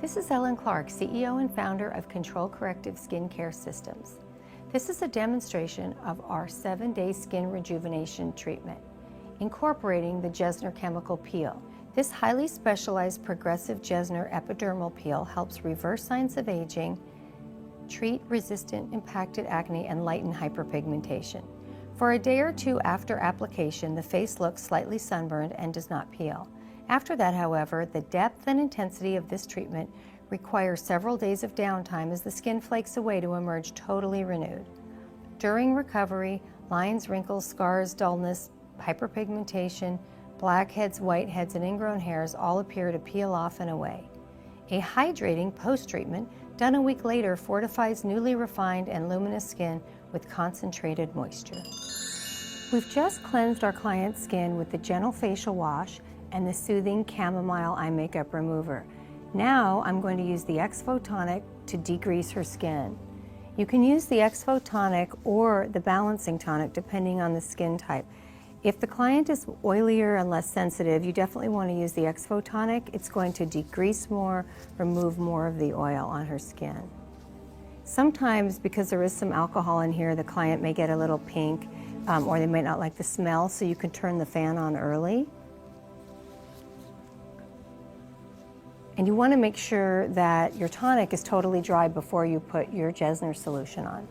This is Ellen Clark, CEO and founder of Control Corrective Skincare Systems. This is a demonstration of our 7-day skin rejuvenation treatment, incorporating the Jessner chemical peel. This highly specialized progressive Jessner epidermal peel helps reverse signs of aging, treat resistant impacted acne, and lighten hyperpigmentation. For a day or two after application, the face looks slightly sunburned and does not peel. After that, however, the depth and intensity of this treatment requires several days of downtime as the skin flakes away to emerge totally renewed. During recovery, lines, wrinkles, scars, dullness, hyperpigmentation, blackheads, whiteheads, and ingrown hairs all appear to peel off and away. A hydrating post-treatment done a week later fortifies newly refined and luminous skin with concentrated moisture. We've just cleansed our client's skin with the gentle facial wash and the soothing chamomile eye makeup remover. Now I'm going to use the Exfo Tonic to degrease her skin. You can use the Exfo Tonic or the balancing tonic depending on the skin type. If the client is oilier and less sensitive, you definitely want to use the Exfo Tonic. It's going to degrease more, remove more of the oil on her skin. Sometimes, because there is some alcohol in here, the client may get a little pink or they might not like the smell, so you can turn the fan on early. And you want to make sure that your tonic is totally dry before you put your Jessner solution on.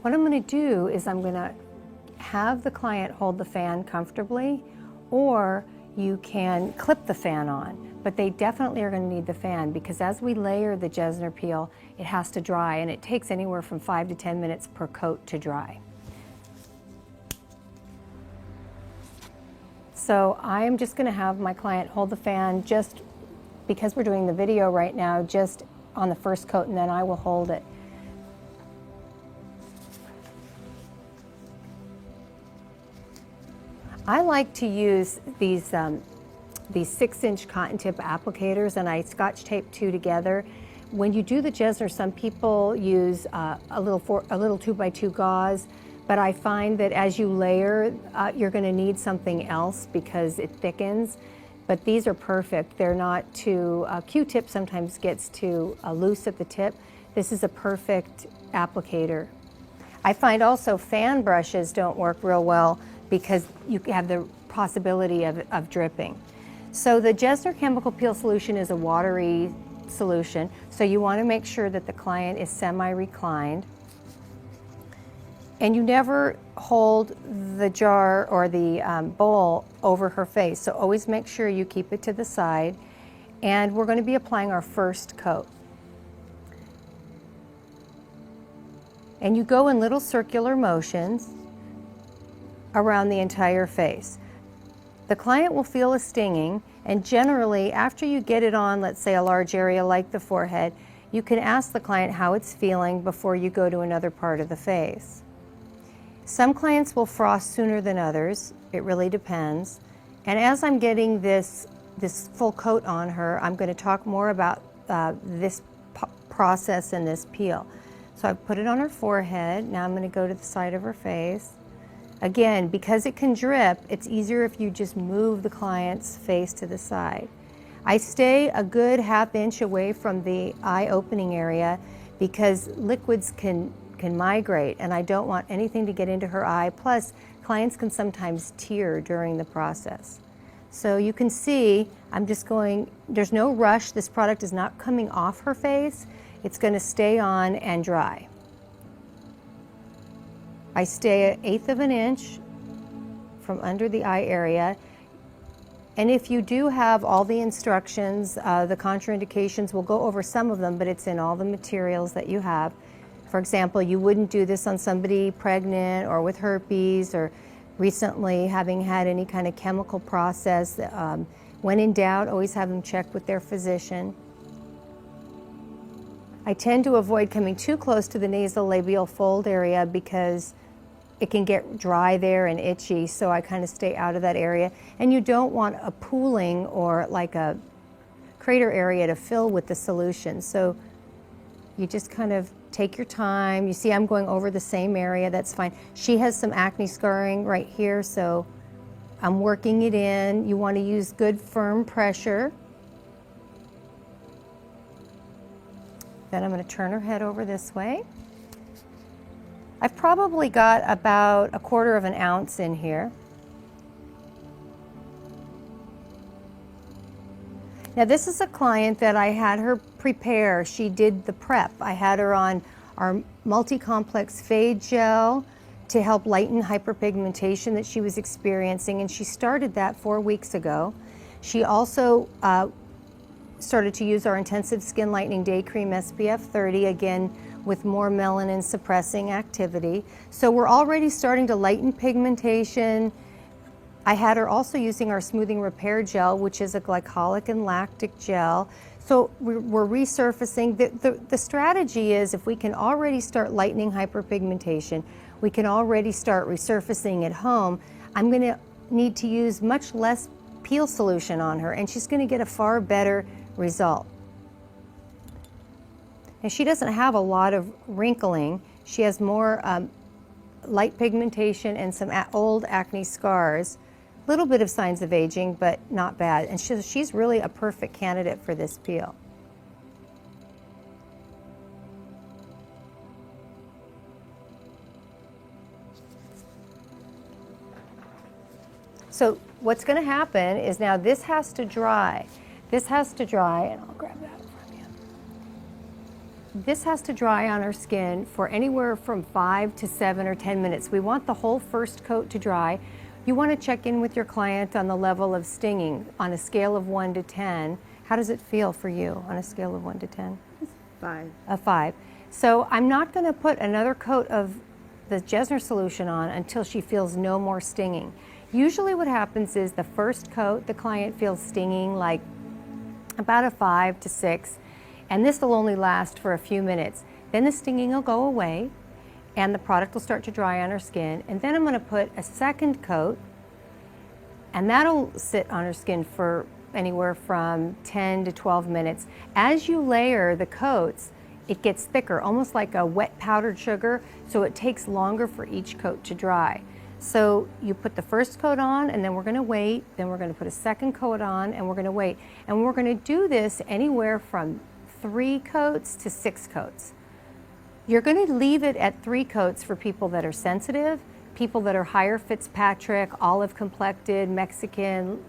What I'm going to do is I'm going to have the client hold the fan comfortably, or you can clip the fan on, but they definitely are going to need the fan because as we layer the Jessner peel, it has to dry, and it takes anywhere from 5 to 10 minutes per coat to dry. So I'm just going to have my client hold the fan just because we're doing the video right now, just on the first coat, and then I will hold it. I like to use these 6-inch cotton tip applicators, and I scotch tape 2 together. When you do the Jessner, some people use a little 2x2 gauze, but I find that as you layer, you're going to need something else because it thickens. But these are perfect. They're not too, Q-tip sometimes gets too loose at the tip. This is a perfect applicator. I find also fan brushes don't work real well because you have the possibility of dripping. So the Jessner chemical peel solution is a watery solution, so you want to make sure that the client is semi-reclined. And you never hold the jar or the bowl over her face, so always make sure you keep it to the side. And we're going to be applying our first coat. And you go in little circular motions around the entire face. The client will feel a stinging, and generally after you get it on, let's say a large area like the forehead, you can ask the client how it's feeling before you go to another part of the face. Some clients will frost sooner than others. It really depends. And as I'm getting this full coat on her, I'm going to talk more about this process and this peel. So I've put it on her forehead. Now I'm going to go to the side of her face. Again, because it can drip, it's easier if you just move the client's face to the side. I stay a good ½ inch away from the eye opening area because liquids can migrate, and I don't want anything to get into her eye. Plus, clients can sometimes tear during the process. So you can see I'm just going, there's no rush. This product is not coming off her face. It's going to stay on and dry. I stay 1/8 of an inch from under the eye area. And if you do have all the instructions, the contraindications, we'll go over some of them, but it's in all the materials that you have. For example, you wouldn't do this on somebody pregnant or with herpes or recently having had any kind of chemical process. When in doubt, always have them check with their physician. I tend to avoid coming too close to the nasolabial fold area because it can get dry there and itchy, so I kind of stay out of that area. And you don't want a pooling or like a crater area to fill with the solution. So you just kind of take your time. You see I'm going over the same area, that's fine. She has some acne scarring right here, so I'm working it in. You want to use good firm pressure. Then I'm going to turn her head over this way. I've probably got about 1/4 of an ounce in here. Now this is a client that I had her prepare. She did the prep. I had her on our multi-complex fade gel to help lighten hyperpigmentation that she was experiencing, and she started that 4 weeks ago. She also started to use our Intensive Skin Lightening Day Cream SPF 30, again with more melanin suppressing activity. So we're already starting to lighten pigmentation. I had her also using our Smoothing Repair Gel, which is a glycolic and lactic gel. So we're resurfacing. The strategy is, if we can already start lightening hyperpigmentation, we can already start resurfacing at home. I'm going to need to use much less peel solution on her, and she's going to get a far better result. And she doesn't have a lot of wrinkling. She has more light pigmentation and some old acne scars. A little bit of signs of aging, but not bad. And she's really a perfect candidate for this peel. So what's going to happen is, now this has to dry. This has to dry, and I'll grab that from you. This has to dry on our skin for anywhere from 5 to 7 or 10 minutes. We want the whole first coat to dry. You want to check in with your client on the level of stinging on a scale of 1 to 10. How does it feel for you on a scale of 1 to 10? 5. A 5. So I'm not going to put another coat of the Jessner solution on until she feels no more stinging. Usually what happens is, the first coat, the client feels stinging like about a 5 to 6, and this will only last for a few minutes. Then the stinging will go away, and the product will start to dry on her skin. And then I'm going to put a second coat, and that'll sit on her skin for anywhere from 10 to 12 minutes. As you layer the coats, it gets thicker, almost like a wet powdered sugar, so it takes longer for each coat to dry. So you put the first coat on, and then we're going to wait, then we're going to put a second coat on, and we're going to wait. And we're going to do this anywhere from 3 coats to 6 coats. You're going to leave it at 3 coats for people that are sensitive, people that are higher Fitzpatrick, olive complected, Mexican,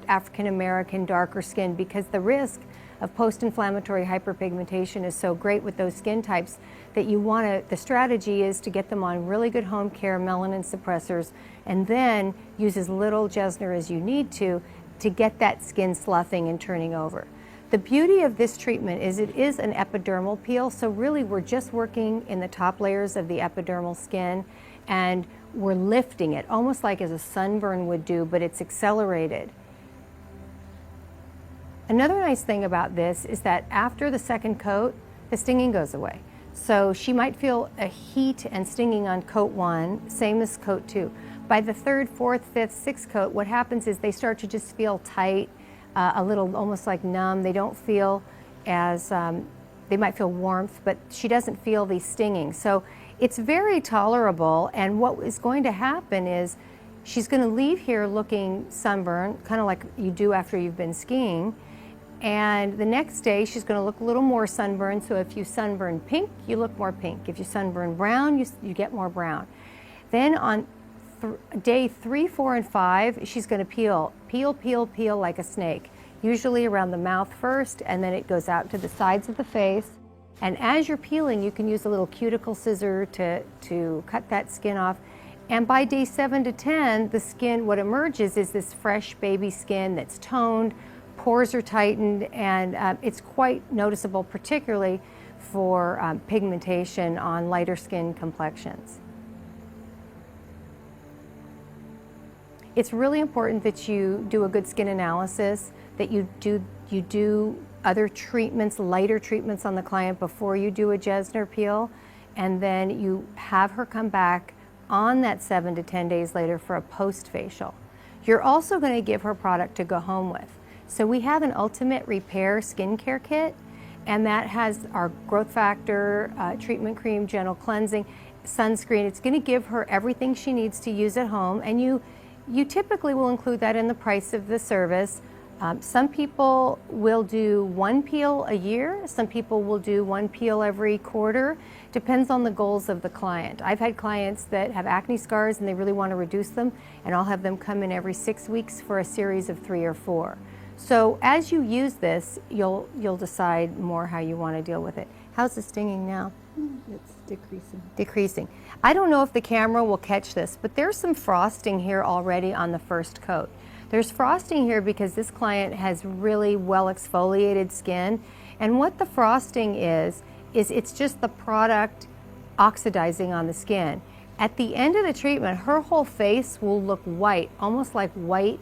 African American, darker skin, because the risk of post-inflammatory hyperpigmentation is so great with those skin types that the strategy is to get them on really good home care melanin suppressors, and then use as little Jessner as you need to get that skin sloughing and turning over. The beauty of this treatment is it is an epidermal peel, so really we're just working in the top layers of the epidermal skin, and we're lifting it, almost like as a sunburn would do, but it's accelerated. Another nice thing about this is that after the second coat, the stinging goes away. So she might feel a heat and stinging on coat 1, same as coat 2. By the 3rd, 4th, 5th, 6th coat, what happens is they start to just feel tight, a little almost like numb. They don't feel as, they might feel warmth, but she doesn't feel the stinging. So it's very tolerable, and what is going to happen is she's going to leave here looking sunburned, kind of like you do after you've been skiing. And the next day she's going to look a little more sunburned, so if you sunburn pink, you look more pink. If you sunburn brown, you get more brown. Then on day 3, 4, and 5, she's going to peel like a snake, usually around the mouth first, and then it goes out to the sides of the face. And as you're peeling, you can use a little cuticle scissor to cut that skin off. And by day 7 to 10, the skin, what emerges is this fresh baby skin that's toned, pores are tightened, and it's quite noticeable, particularly for pigmentation on lighter skin complexions. It's really important that you do a good skin analysis, that you do other treatments, lighter treatments on the client before you do a Jessner peel, and then you have her come back on that 7 to 10 days later for a post-facial. You're also going to give her product to go home with. So we have an Ultimate Repair skincare kit, and that has our growth factor, treatment cream, gentle cleansing, sunscreen. It's going to give her everything she needs to use at home, and you You typically will include that in the price of the service. Some people will do one peel a year. Some people will do one peel every quarter. Depends on the goals of the client. I've had clients that have acne scars and they really want to reduce them, and I'll have them come in every 6 weeks for a series of 3 or 4. So as you use this, you'll decide more how you want to deal with it. How's the stinging now? It's decreasing. Decreasing. I don't know if the camera will catch this, but there's some frosting here already on the first coat. There's frosting here because this client has really well exfoliated skin, and what the frosting is it's just the product oxidizing on the skin. At the end of the treatment, her whole face will look white, almost like white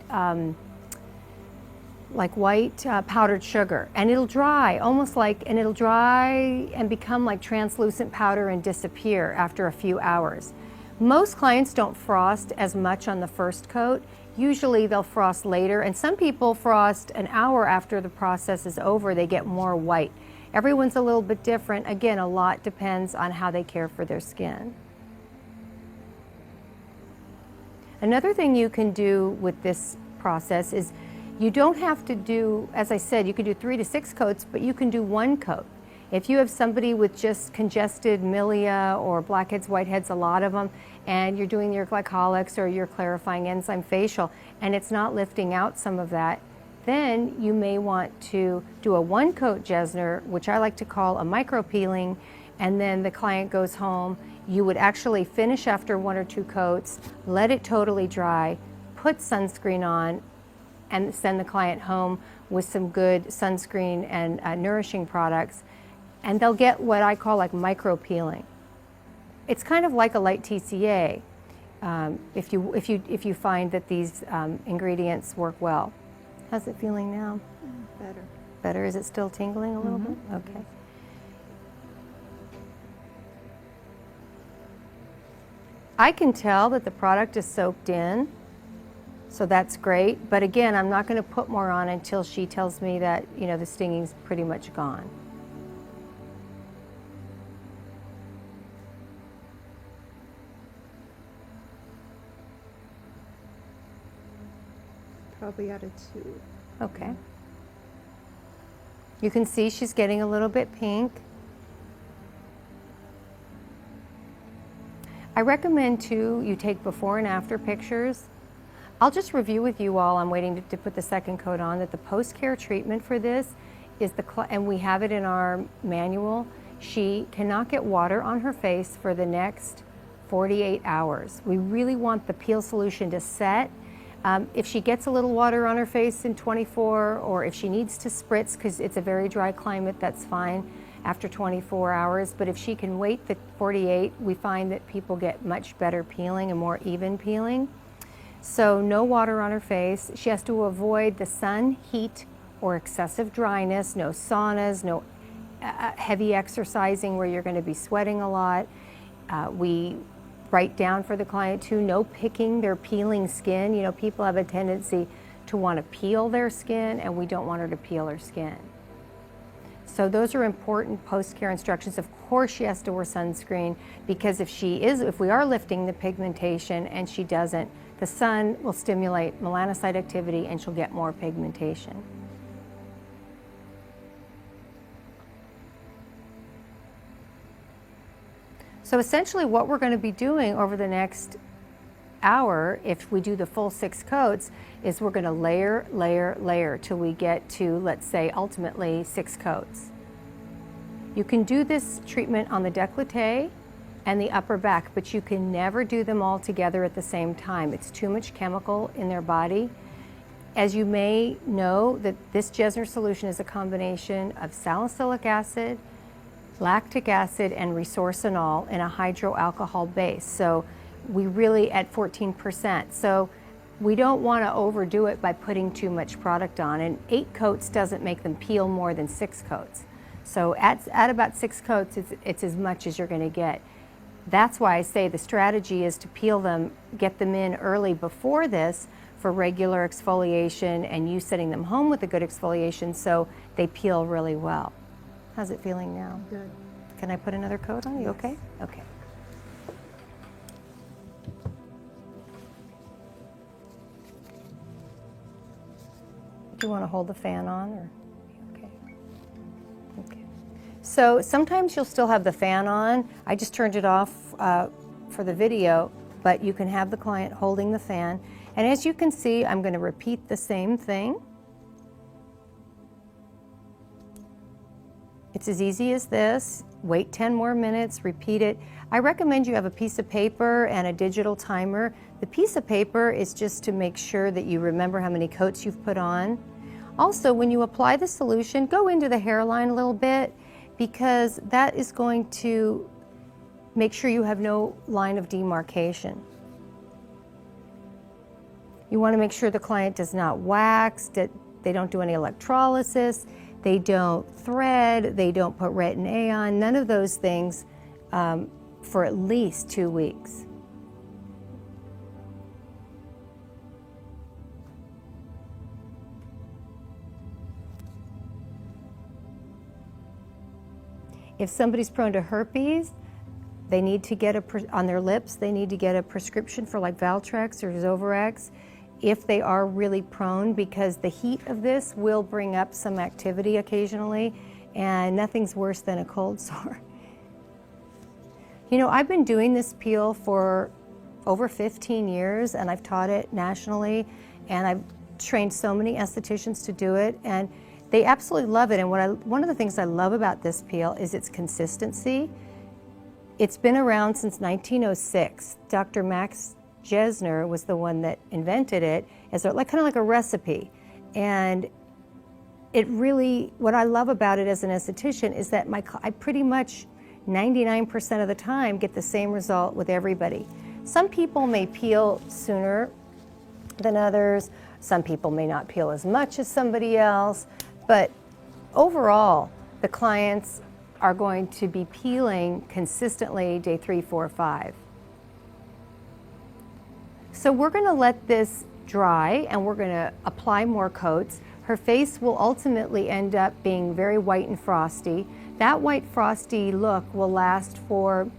powdered sugar, and it'll dry it'll dry and become like translucent powder and disappear after a few hours. Most clients don't frost as much on the first coat. Usually they'll frost later, and some people frost an hour after the process is over. They get more white. Everyone's a little bit different. Again, a lot depends on how they care for their skin. Another thing you can do with this process is you don't have to do, as I said, you can do 3 to 6 coats, but you can do 1 coat. If you have somebody with just congested milia or blackheads, whiteheads, a lot of them, and you're doing your glycolics or your clarifying enzyme facial, and it's not lifting out some of that, then you may want to do a 1-coat Jessner, which I like to call a micro peeling, and then the client goes home. You would actually finish after 1 or 2 coats, let it totally dry, put sunscreen on, and send the client home with some good sunscreen and nourishing products, and they'll get what I call like micro peeling. It's kind of like a light TCA if you find that these ingredients work well. How's it feeling now? Better. Better? Is it still tingling a little bit? Okay. I can tell that the product is soaked in, so that's great. But again, I'm not going to put more on until she tells me that, you know, the stinging's pretty much gone. Probably out of 2. Okay. You can see she's getting a little bit pink. I recommend too you take before and after pictures. I'll just review with you all, I'm waiting to put the 2nd coat on, that the post-care treatment for this is and we have it in our manual, she cannot get water on her face for the next 48 hours. We really want the peel solution to set. If she gets a little water on her face in 24, or if she needs to spritz because it's a very dry climate, that's fine after 24 hours. But if she can wait the 48, we find that people get much better peeling and more even peeling. So no water on her face. She has to avoid the sun, heat, or excessive dryness. No saunas, no heavy exercising where you're going to be sweating a lot. We write down for the client too, no picking their peeling skin. You know, people have a tendency to want to peel their skin, and we don't want her to peel her skin. So those are important post-care instructions. Of course she has to wear sunscreen, because if we are lifting the pigmentation and she doesn't, the sun will stimulate melanocyte activity and she'll get more pigmentation. So essentially what we're going to be doing over the next hour, if we do the full 6 coats, is we're going to layer, layer, layer till we get to, let's say, ultimately 6 coats. You can do this treatment on the décolleté and the upper back, but you can never do them all together at the same time. It's too much chemical in their body. As you may know, that this Jessner solution is a combination of salicylic acid, lactic acid, and resorcinol in a hydroalcohol base. So we really at 14%. So we don't want to overdo it by putting too much product on. And 8 coats doesn't make them peel more than 6 coats. So at about 6 coats, it's as much as you're going to get. That's why I say the strategy is to peel them, get them in early before this for regular exfoliation, and you sending them home with a good exfoliation so they peel really well. How's it feeling now? Good. Can I put another coat on? You okay? Okay. Do you want to hold the fan on, or? Okay. Okay. So sometimes you'll still have the fan on. I just turned it off for the video, but you can have the client holding the fan. And as you can see, I'm going to repeat the same thing. It's as easy as this. Wait 10 more minutes, repeat it. I recommend you have a piece of paper and a digital timer. The piece of paper is just to make sure that you remember how many coats you've put on. Also, when you apply the solution, go into the hairline a little bit, because that is going to make sure you have no line of demarcation. You want to make sure the client does not wax, that they don't do any electrolysis, they don't thread, they don't put Retin-A on, none of those things for at least 2 weeks. If somebody's prone to herpes, they need to get on their lips, they need to get a prescription for like Valtrex or Zovarex if they are really prone, because the heat of this will bring up some activity occasionally, and nothing's worse than a cold sore. You know, I've been doing this peel for over 15 years, and I've taught it nationally, and I've trained so many estheticians to do it, and they absolutely love it. And one of the things I love about this peel is its consistency. It's been around since 1906. Dr. Max Jessner was the one that invented it as kind of like a recipe. And it really, what I love about it as an esthetician is that I pretty much 99% of the time get the same result with everybody. Some people may peel sooner than others. Some people may not peel as much as somebody else. But overall, the clients are going to be peeling consistently day 3, 4, 5. So we're going to let this dry, and we're going to apply more coats. Her face will ultimately end up being very white and frosty. That white frosty look will last for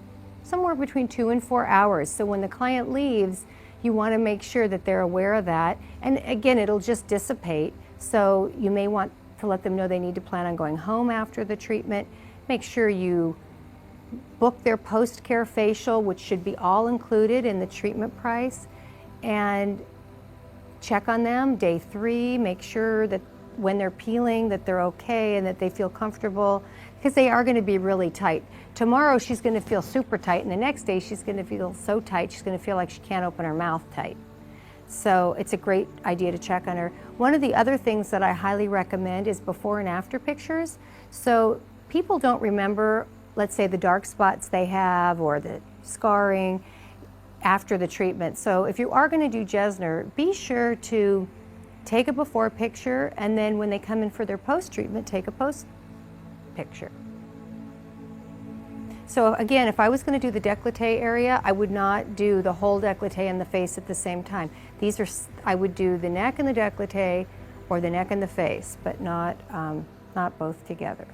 somewhere between 2 and 4 hours. So when the client leaves, you want to make sure that they're aware of that. And again, it'll just dissipate. So you may want to let them know they need to plan on going home after the treatment. Make sure you book their post-care facial, which should be all included in the treatment price, and check on them day 3. Make sure that when they're peeling that they're okay and that they feel comfortable, because they are going to be really tight. Tomorrow she's going to feel super tight, and the next day she's going to feel so tight she's going to feel like she can't open her mouth tight. So it's a great idea to check on her. One of the other things that I highly recommend is before and after pictures. So people don't remember, let's say, the dark spots they have or the scarring after the treatment. So if you are going to do Jessner, be sure to take a before picture, and then when they come in for their post-treatment, take a post picture. So again, if I was going to do the décolleté area, I would not do the whole décolleté and the face at the same time. I would do the neck and the décolleté, or the neck and the face, but not both together.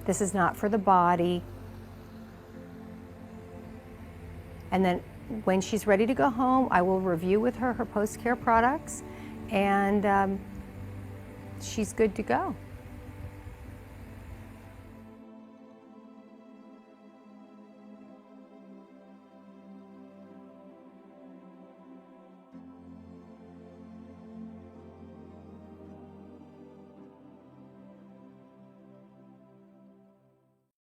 This is not for the body. And then when she's ready to go home, I will review with her post-care products, and she's good to go.